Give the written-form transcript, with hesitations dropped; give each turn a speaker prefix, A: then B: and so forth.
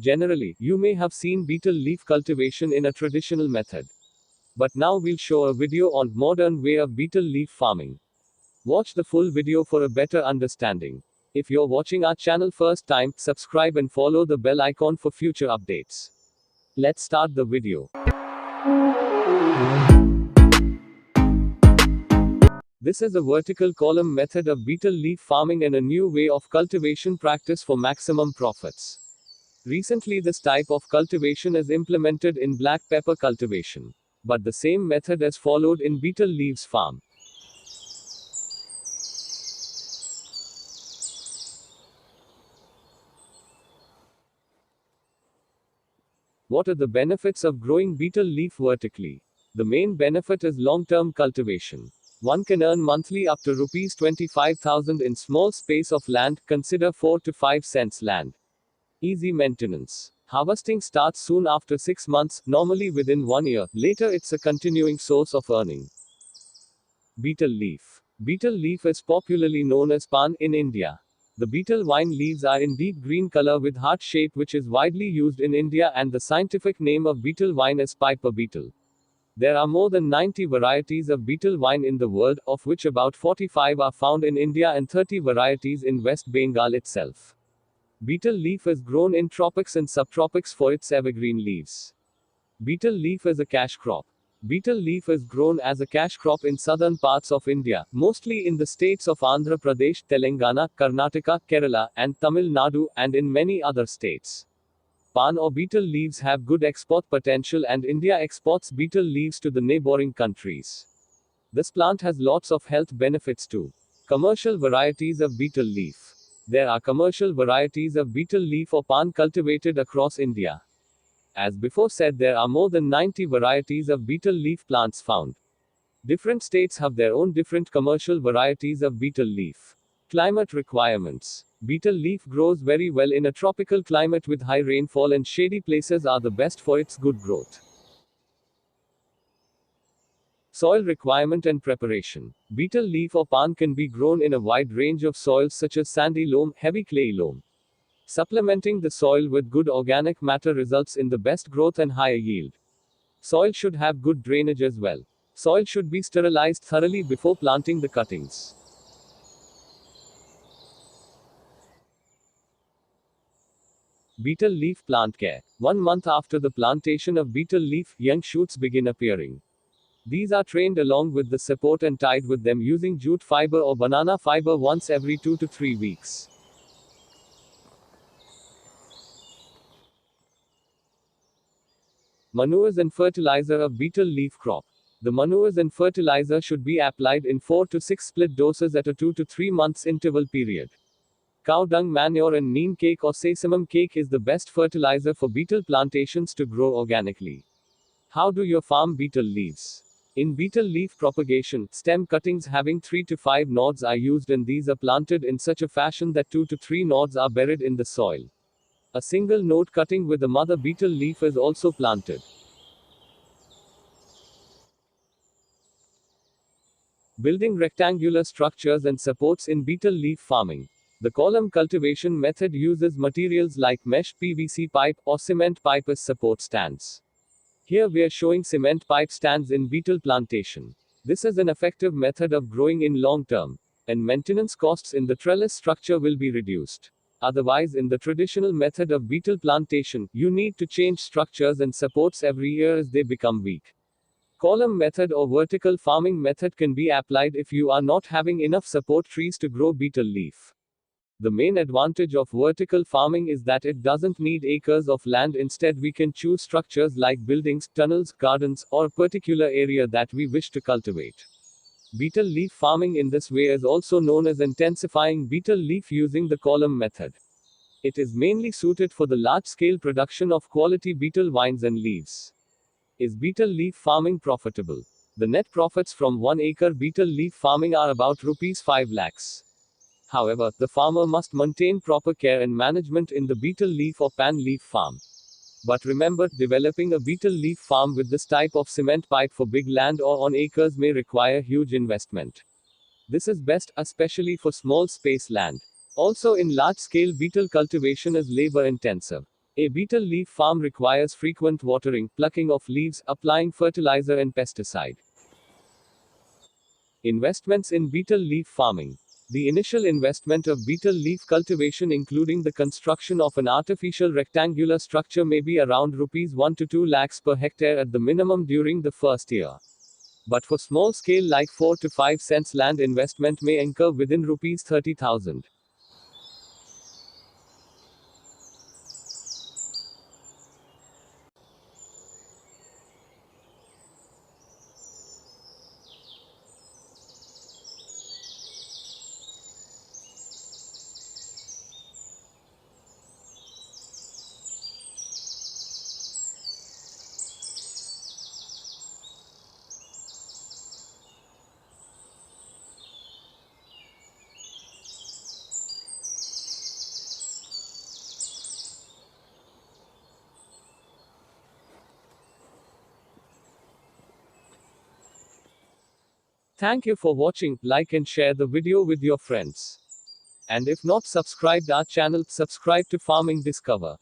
A: Generally, you may have seen betel leaf cultivation in a traditional method. But now we'll show a video on modern way of betel leaf farming. Watch the full video for a better understanding. If you're watching our channel first time, subscribe and follow the bell icon for future updates. Let's start the video. This is a vertical column method of betel leaf farming and a new way of cultivation practice for maximum profits. Recently, this type of cultivation is implemented in black pepper cultivation. But the same method is followed in betel leaves farm. What are the benefits of growing betel leaf vertically? The main benefit is long-term cultivation. One can earn monthly up to rupees 25,000 in small space of land, consider 4 to 5 cents land. Easy maintenance. Harvesting starts soon after 6 months, normally within 1 year. Later it's a continuing source of earning. Betel leaf. Betel leaf is popularly known as pan in India. The betel vine leaves are in deep green color with heart shape, which is widely used in India, and the scientific name of betel vine is Piper betel. There are more than 90 varieties of betel vine in the world, of which about 45 are found in India and 30 varieties in West Bengal itself. Betel leaf is grown in tropics and subtropics for its evergreen leaves. Betel leaf is a cash crop. Betel leaf is grown as a cash crop in southern parts of India, mostly in the states of Andhra Pradesh, Telangana, Karnataka, Kerala, and Tamil Nadu, and in many other states. Pan or betel leaves have good export potential, and India exports betel leaves to the neighboring countries. This plant has lots of health benefits too. Commercial varieties of betel leaf. There are commercial varieties of betel leaf or pan cultivated across India. As before said, there are more than 90 varieties of betel leaf plants found. Different states have their own different commercial varieties of betel leaf. Climate requirements. Betel leaf grows very well in a tropical climate with high rainfall, and shady places are the best for its good growth. Soil requirement and preparation. Betel leaf or pan can be grown in a wide range of soils such as sandy loam, heavy clay loam. Supplementing the soil with good organic matter results in the best growth and higher yield. Soil should have good drainage as well. Soil should be sterilized thoroughly before planting the cuttings. Betel leaf plant care. 1 month after the plantation of betel leaf, young shoots begin appearing. These are trained along with the support and tied with them using jute fiber or banana fiber once every 2 to 3 weeks. Manures and fertilizer of betel leaf crop. The manures and fertilizer should be applied in 4 to 6 split doses at a 2 to 3 months interval period. Cow dung manure and neem cake or sesamum cake is the best fertilizer for betel plantations to grow organically. How do you farm betel leaves? In betel leaf propagation, stem cuttings having 3 to 5 nodes are used, and these are planted in such a fashion that 2 to 3 nodes are buried in the soil. A single node cutting with a mother betel leaf is also planted. Building rectangular structures and supports in betel leaf farming. The column cultivation method uses materials like mesh, PVC pipe, or cement pipe as support stands. Here we are showing cement pipe stands in betel plantation. This is an effective method of growing in long term, and maintenance costs in the trellis structure will be reduced. Otherwise, in the traditional method of betel plantation, you need to change structures and supports every year as they become weak. Column method or vertical farming method can be applied if you are not having enough support trees to grow betel leaf. The main advantage of vertical farming is that it doesn't need acres of land. Instead, we can choose structures like buildings, tunnels, gardens, or a particular area that we wish to cultivate. Betel leaf farming in this way is also known as intensifying betel leaf using the column method. It is mainly suited for the large-scale production of quality betel vines and leaves. Is betel leaf farming profitable? The net profits from 1 acre betel leaf farming are about rupees 5 lakhs. However, the farmer must maintain proper care and management in the betel leaf or pan leaf farm. But remember, developing a betel leaf farm with this type of cement pipe for big land or on acres may require huge investment. This is best, especially for small space land. Also, in large scale betel cultivation is labor intensive. A beetle leaf farm requires frequent watering, plucking of leaves, applying fertilizer and pesticide. Investments in beetle leaf farming. The initial investment of beetle leaf cultivation, including the construction of an artificial rectangular structure, may be around rupees 1 to 2 lakhs per hectare at the minimum during the first year. But for small scale like 4 to 5 cents land, investment may incur within rupees 30,000. Thank you for watching. Like and share the video with your friends. And if not subscribed our channel, subscribe to Farming Discover.